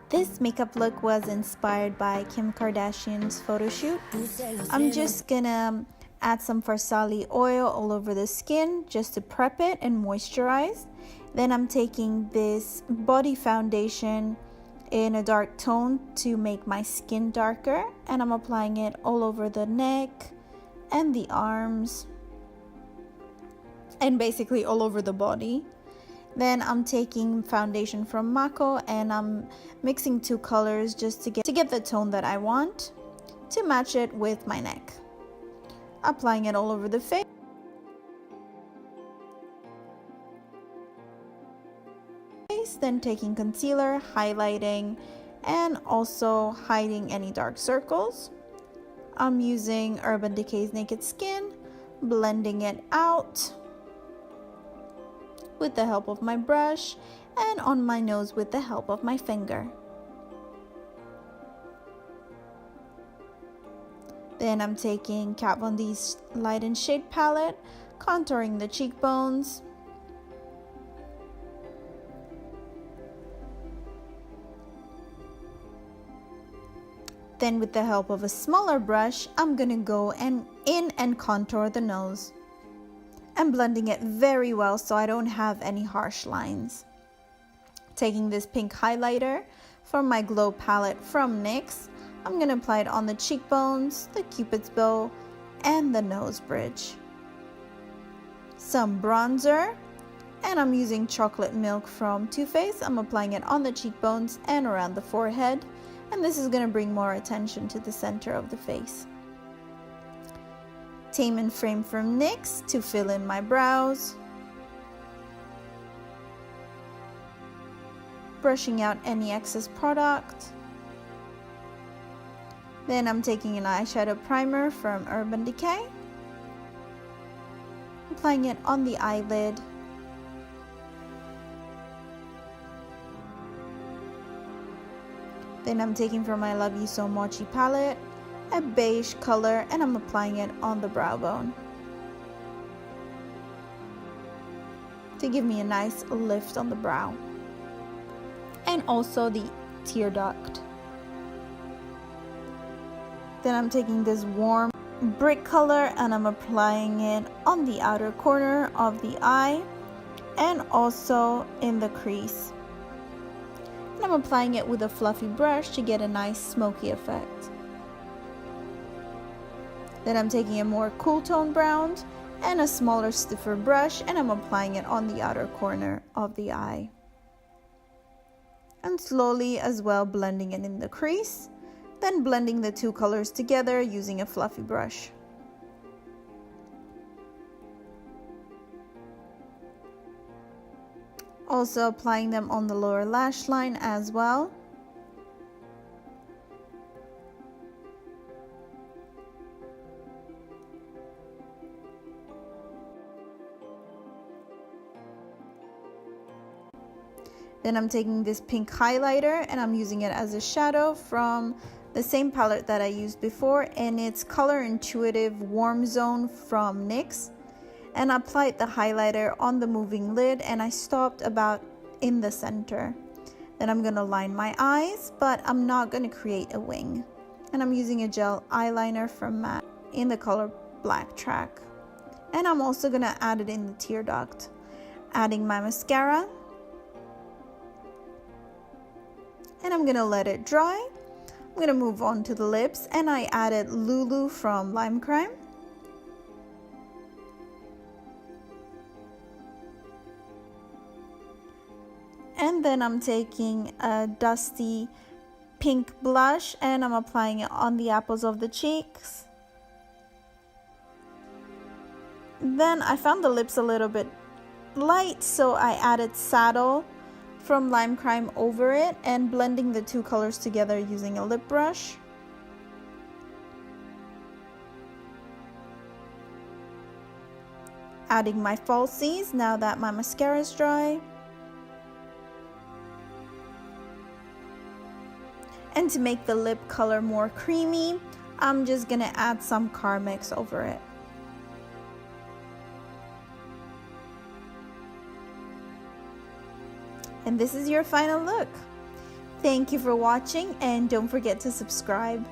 This makeup look was inspired by Kim Kardashian's photo shoot. I'm just gonna add some Farsali oil all over the skin just to prep it and moisturize. Then I'm taking this body foundation in a dark tone to make my skin darker, and I'm applying it all over the neck and the arms and basically all over the body. Then I'm taking foundation from Mako and I'm mixing two colors just to get the tone that I want to match it with my neck. Applying it all over the face. Then taking concealer, highlighting, and also hiding any dark circles. I'm using Urban Decay's Naked Skin, blending it out with the help of my brush and on my nose with the help of my finger. Then I'm taking Kat Von D's Light and Shade palette, contouring the cheekbones. Then with the help of a smaller brush, I'm gonna go in and contour the nose. I'm blending it very well so I don't have any harsh lines. Taking this pink highlighter from my Glow palette from NYX, I'm gonna apply it on the cheekbones, the cupid's bow, and the nose bridge. Some bronzer, and I'm using Chocolate Milk from Too Faced. I'm applying it on the cheekbones and around the forehead, and this is gonna bring more attention to the center of the face. Tame and Frame from NYX to fill in my brows. Brushing out any excess product. Then I'm taking an eyeshadow primer from Urban Decay. Applying it on the eyelid. Then I'm taking from my Love You So Mochi palette a beige color, and I'm applying it on the brow bone to give me a nice lift on the brow and also the tear duct. Then I'm taking this warm brick color and I'm applying it on the outer corner of the eye and also in the crease. And I'm applying it with a fluffy brush to get a nice smoky effect. Then I'm taking a more cool tone brown and a smaller, stiffer brush, and I'm applying it on the outer corner of the eye. And slowly as well blending it in the crease, then blending the two colors together using a fluffy brush. Also applying them on the lower lash line as well. Then I'm taking this pink highlighter and I'm using it as a shadow from the same palette that I used before, and it's Color Intuitive Warm Zone from NYX. And I applied the highlighter on the moving lid and I stopped about in the center. Then I'm gonna line my eyes, but I'm not gonna create a wing. And I'm using a gel eyeliner from MAC in the color Black Track. And I'm also gonna add it in the tear duct. Adding my mascara. And I'm gonna let it dry. I'm gonna move on to the lips, and I added Lulu from Lime Crime. And then I'm taking a dusty pink blush and I'm applying it on the apples of the cheeks. Then I found the lips a little bit light, so I added Saddle from Lime Crime over it and blending the two colors together using a lip brush. Adding my falsies now that my mascara is dry. And to make the lip color more creamy, I'm just gonna add some Carmex over it. And this is your final look. Thank you for watching, and don't forget to subscribe.